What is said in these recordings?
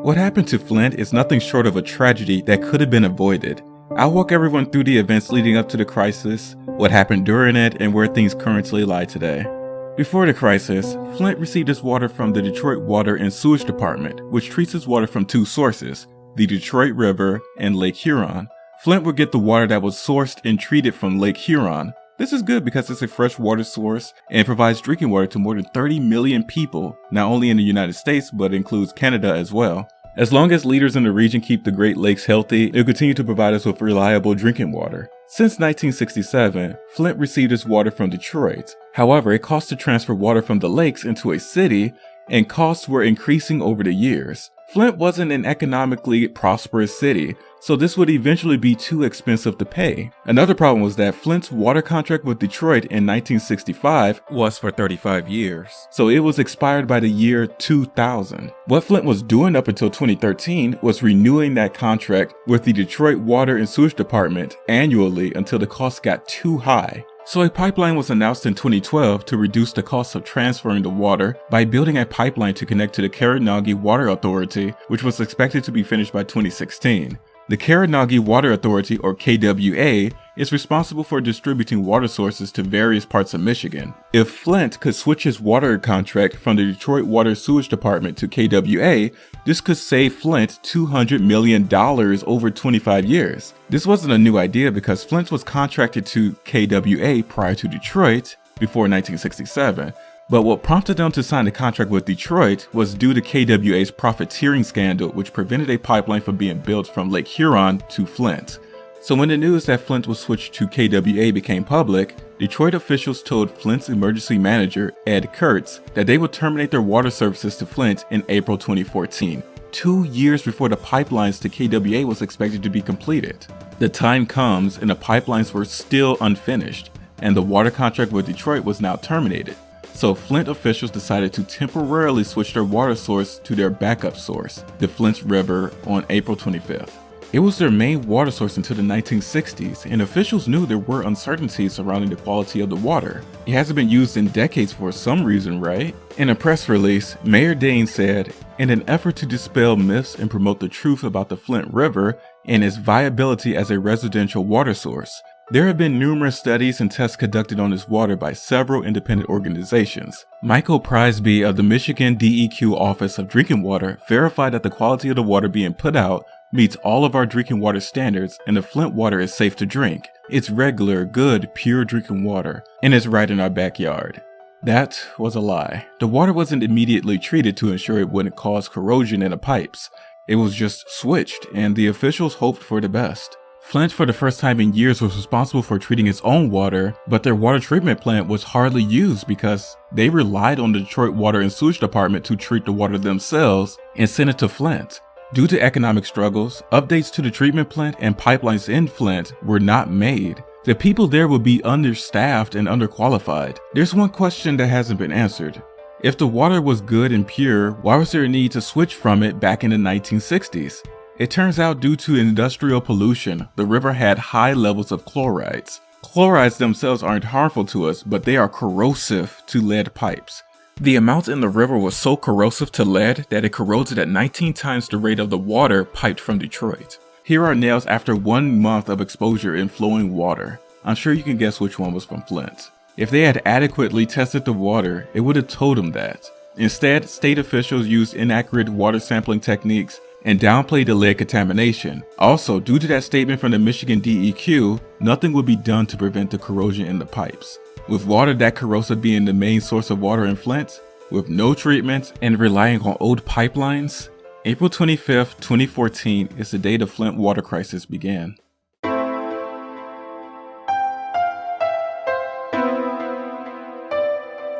What happened to Flint is nothing short of a tragedy that could have been avoided. I'll walk everyone through the events leading up to the crisis, what happened during it, and where things currently lie today. Before the crisis, Flint received its water from the Detroit Water and Sewage Department, which treats its water from two sources, the Detroit River and Lake Huron. Flint would get the water that was sourced and treated from Lake Huron. This is good because it's a fresh water source and provides drinking water to more than 30 million people, not only in the United States, but includes Canada as well. As long as leaders in the region keep the Great Lakes healthy, it will continue to provide us with reliable drinking water. Since 1967, Flint received its water from Detroit. However, it cost to transfer water from the lakes into a city, and costs were increasing over the years. Flint wasn't an economically prosperous city, so this would eventually be too expensive to pay. Another problem was that Flint's water contract with Detroit in 1965 was for 35 years, so it was expired by the year 2000. What Flint was doing up until 2013 was renewing that contract with the Detroit Water and Sewage Department annually until the cost got too high. So a pipeline was announced in 2012 to reduce the cost of transferring the water by building a pipeline to connect to the Carnegie Water Authority, which was expected to be finished by 2016. The Carnegie Water Authority, or KWA, is responsible for distributing water sources to various parts of Michigan. If Flint could switch his water contract from the Detroit Water Sewage Department to KWA, this could save Flint $200 million over 25 years. This wasn't a new idea because Flint was contracted to KWA prior to Detroit, before 1967. But what prompted them to sign the contract with Detroit was due to KWA's profiteering scandal, which prevented a pipeline from being built from Lake Huron to Flint. So when the news that Flint was switched to KWA became public, Detroit officials told Flint's emergency manager, Ed Kurtz, that they would terminate their water services to Flint in April 2014, 2 years before the pipelines to KWA was expected to be completed. The time comes and the pipelines were still unfinished, and the water contract with Detroit was now terminated. So Flint officials decided to temporarily switch their water source to their backup source, the Flint River, on April 25th. It was their main water source until the 1960s, and officials knew there were uncertainties surrounding the quality of the water. It hasn't been used in decades for some reason, right? In a press release, Mayor Dane said, "In an effort to dispel myths and promote the truth about the Flint River and its viability as a residential water source, there have been numerous studies and tests conducted on this water by several independent organizations. Michael Prisby of the Michigan DEQ Office of Drinking Water verified that the quality of the water being put out meets all of our drinking water standards, and the Flint water is safe to drink. It's regular, good, pure drinking water, and it's right in our backyard." That was a lie. The water wasn't immediately treated to ensure it wouldn't cause corrosion in the pipes. It was just switched, and the officials hoped for the best. Flint, for the first time in years, was responsible for treating its own water, but their water treatment plant was hardly used because they relied on the Detroit Water and Sewage Department to treat the water themselves and send it to Flint. Due to economic struggles, updates to the treatment plant and pipelines in Flint were not made. The people there would be understaffed and underqualified. There's one question that hasn't been answered. If the water was good and pure, why was there a need to switch from it back in the 1960s? It turns out due to industrial pollution, the river had high levels of chlorides. Chlorides themselves aren't harmful to us, but they are corrosive to lead pipes. The amount in the river was so corrosive to lead that it corroded at 19 times the rate of the water piped from Detroit. Here are nails after 1 month of exposure in flowing water. I'm sure you can guess which one was from Flint. If they had adequately tested the water, it would have told them that. Instead, state officials used inaccurate water sampling techniques and downplayed the lead contamination. Also, due to that statement from the Michigan DEQ, nothing would be done to prevent the corrosion in the pipes. With water that corrosive being the main source of water in Flint, with no treatment and relying on old pipelines, April 25th, 2014 is the day the Flint water crisis began.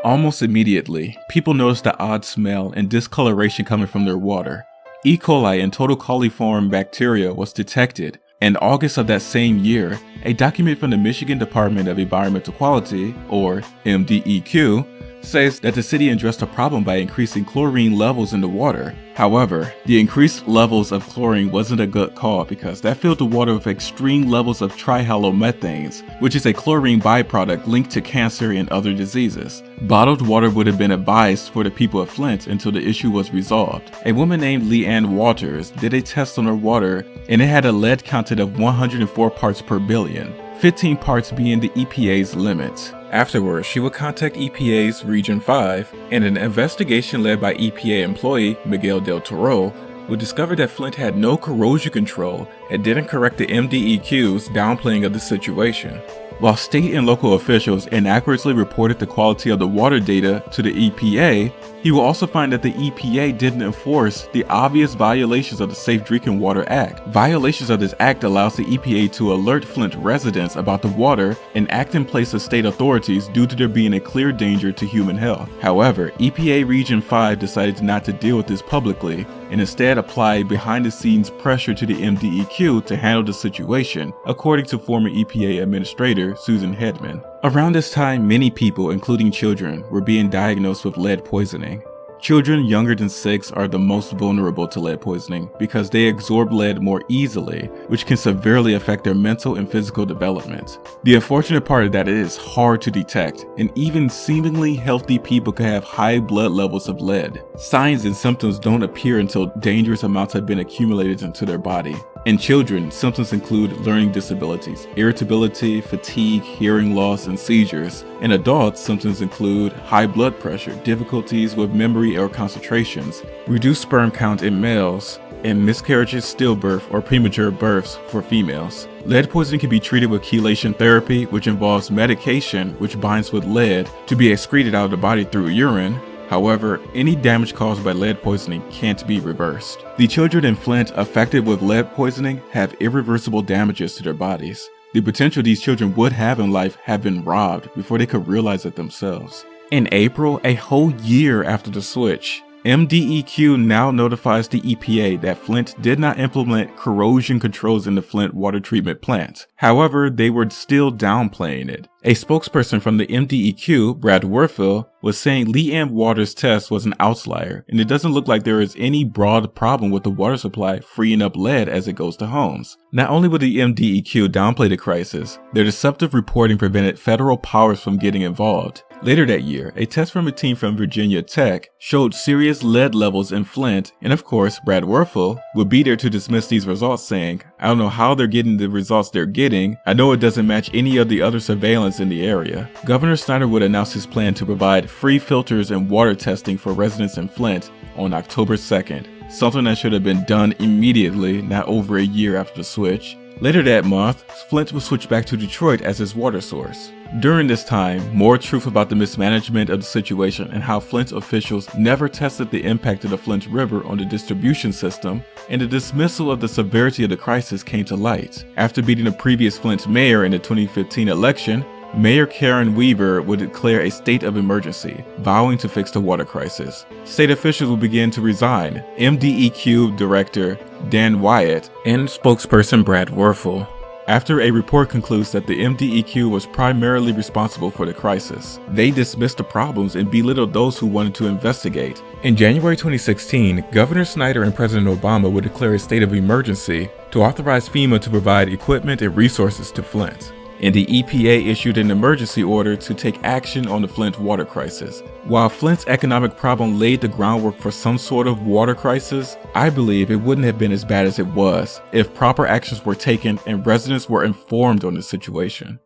Almost immediately, people noticed the odd smell and discoloration coming from their water. E. coli and total coliform bacteria was detected. In August of that same year, a document from the Michigan Department of Environmental Quality, or MDEQ, says that the city addressed the problem by increasing chlorine levels in the water. However, the increased levels of chlorine wasn't a good call because that filled the water with extreme levels of trihalomethanes, which is a chlorine byproduct linked to cancer and other diseases. Bottled water would have been advised for the people of Flint until the issue was resolved. A woman named Leanne Walters did a test on her water and it had a lead content of 104 parts per billion, 15 parts being the EPA's limit. Afterwards, she would contact EPA's Region 5, and an investigation led by EPA employee Miguel Del Toro would discover that Flint had no corrosion control and didn't correct the MDEQ's downplaying of the situation. While state and local officials inaccurately reported the quality of the water data to the EPA, he will also find that the EPA didn't enforce the obvious violations of the Safe Drinking Water Act. Violations of this act allows the EPA to alert Flint residents about the water and act in place of state authorities due to there being a clear danger to human health. However, EPA Region 5 decided not to deal with this publicly and instead applied behind-the-scenes pressure to the MDEQ to handle the situation, according to former EPA Administrator Susan Hedman. Around this time, many people, including children, were being diagnosed with lead poisoning. Children younger than 6 are the most vulnerable to lead poisoning because they absorb lead more easily, which can severely affect their mental and physical development. The unfortunate part is that it is hard to detect, and even seemingly healthy people can have high blood levels of lead. Signs and symptoms don't appear until dangerous amounts have been accumulated into their body. In children, symptoms include learning disabilities, irritability, fatigue, hearing loss, and seizures. In adults, symptoms include high blood pressure, difficulties with memory or concentrations, reduced sperm count in males, and miscarriages, stillbirth, or premature births for females. Lead poisoning can be treated with chelation therapy, which involves medication which binds with lead to be excreted out of the body through urine. However, any damage caused by lead poisoning can't be reversed. The children in Flint affected with lead poisoning have irreversible damages to their bodies. The potential these children would have in life have been robbed before they could realize it themselves. In April, a whole year after the switch, MDEQ now notifies the EPA that Flint did not implement corrosion controls in the Flint water treatment plant. However, they were still downplaying it. A spokesperson from the MDEQ, Brad Werfel, was saying Leanne Waters' test was an outlier, and it doesn't look like there is any broad problem with the water supply freeing up lead as it goes to homes. Not only would the MDEQ downplay the crisis, their deceptive reporting prevented federal powers from getting involved. Later that year, a test from a team from Virginia Tech showed serious lead levels in Flint, and of course, Brad Werfel would be there to dismiss these results, saying, "I don't know how they're getting the results they're getting. I know it doesn't match any of the other surveillance in the area." Governor Snyder would announce his plan to provide free filters and water testing for residents in Flint on October 2nd, something that should have been done immediately, not over a year after the switch. Later that month, Flint was switched back to Detroit as his water source. During this time, more truth about the mismanagement of the situation and how Flint officials never tested the impact of the Flint River on the distribution system and the dismissal of the severity of the crisis came to light. After beating the previous Flint mayor in the 2015 election, Mayor Karen Weaver would declare a state of emergency, vowing to fix the water crisis. State officials would begin to resign. MDEQ Director Dan Wyatt and spokesperson Brad Werfel. After a report concludes that the MDEQ was primarily responsible for the crisis, they dismissed the problems and belittled those who wanted to investigate. In January 2016, Governor Snyder and President Obama would declare a state of emergency to authorize FEMA to provide equipment and resources to Flint. And the EPA issued an emergency order to take action on the Flint water crisis. While Flint's economic problem laid the groundwork for some sort of water crisis, I believe it wouldn't have been as bad as it was if proper actions were taken and residents were informed on the situation.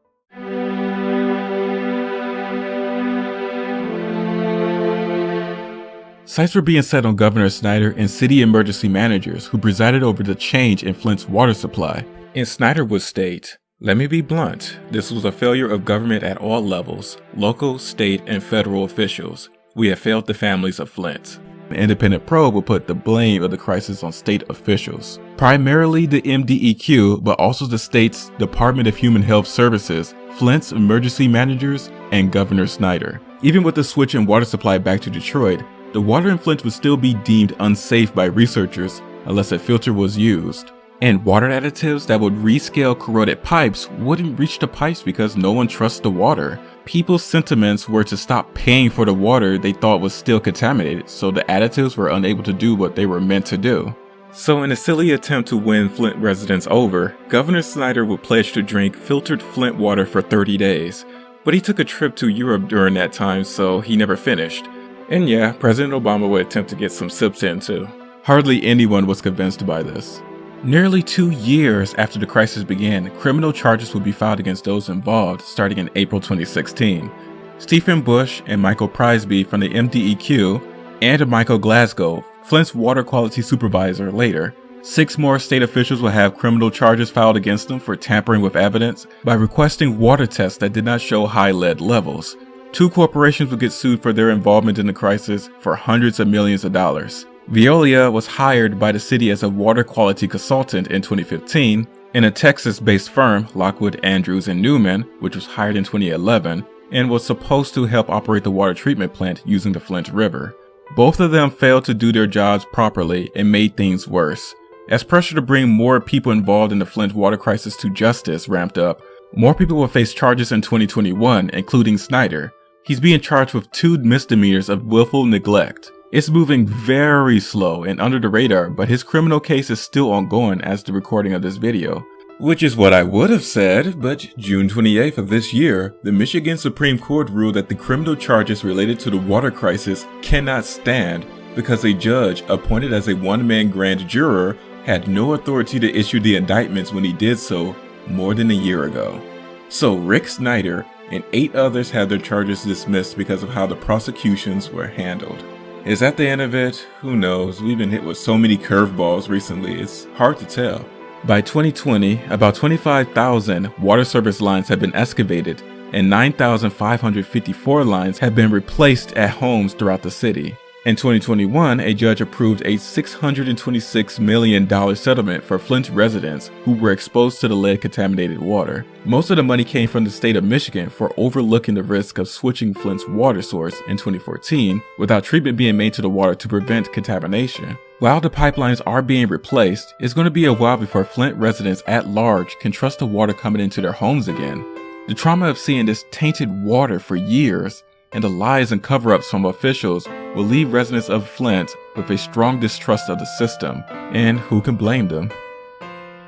Sights were being set on Governor Snyder and city emergency managers who presided over the change in Flint's water supply. And Snyder would state, "Let me be blunt, this was a failure of government at all levels, local, state, and federal officials. We have failed the families of Flint." The independent probe will put the blame of the crisis on state officials, primarily the MDEQ, but also the state's Department of Human Health Services, Flint's emergency managers, and Governor Snyder. Even with the switch in water supply back to Detroit, the water in Flint would still be deemed unsafe by researchers unless a filter was used. And water additives that would rescale corroded pipes wouldn't reach the pipes because no one trusts the water. People's sentiments were to stop paying for the water they thought was still contaminated, so the additives were unable to do what they were meant to do. So in a silly attempt to win Flint residents over, Governor Snyder would pledge to drink filtered Flint water for 30 days. But he took a trip to Europe during that time, so he never finished. And yeah, President Obama would attempt to get some sips in too. Hardly anyone was convinced by this. Nearly 2 years after the crisis began, criminal charges would be filed against those involved, starting in April 2016. Stephen Bush and Michael Prisby from the MDEQ, and Michael Glasgow, Flint's water quality supervisor, later. 6 more state officials will have criminal charges filed against them for tampering with evidence by requesting water tests that did not show high lead levels. 2 corporations will get sued for their involvement in the crisis for hundreds of millions of dollars. Veolia was hired by the city as a water quality consultant in 2015, and a Texas-based firm, Lockwood, Andrews & Newman, which was hired in 2011, and was supposed to help operate the water treatment plant using the Flint River. Both of them failed to do their jobs properly and made things worse. As pressure to bring more people involved in the Flint water crisis to justice ramped up, more people will face charges in 2021, including Snyder. He's being charged with 2 misdemeanors of willful neglect. It's moving very slow and under the radar, but his criminal case is still ongoing as the recording of this video. Which is what I would have said, but June 28th of this year, the Michigan Supreme Court ruled that the criminal charges related to the water crisis cannot stand because a judge appointed as a one-man grand juror had no authority to issue the indictments when he did so more than a year ago. So Rick Snyder and 8 others had their charges dismissed because of how the prosecutions were handled. Is that the end of it? Who knows? We've been hit with so many curveballs recently, it's hard to tell. By 2020, about 25,000 water service lines have been excavated and 9,554 lines have been replaced at homes throughout the city. In 2021, a judge approved a $626 million settlement for Flint residents who were exposed to the lead-contaminated water. Most of the money came from the state of Michigan for overlooking the risk of switching Flint's water source in 2014 without treatment being made to the water to prevent contamination. While the pipelines are being replaced, it's going to be a while before Flint residents at large can trust the water coming into their homes again. The trauma of seeing this tainted water for years and the lies and cover-ups from officials will leave residents of Flint with a strong distrust of the system, and who can blame them?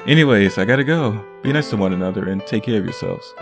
Anyways, I gotta go. Be nice to one another and take care of yourselves.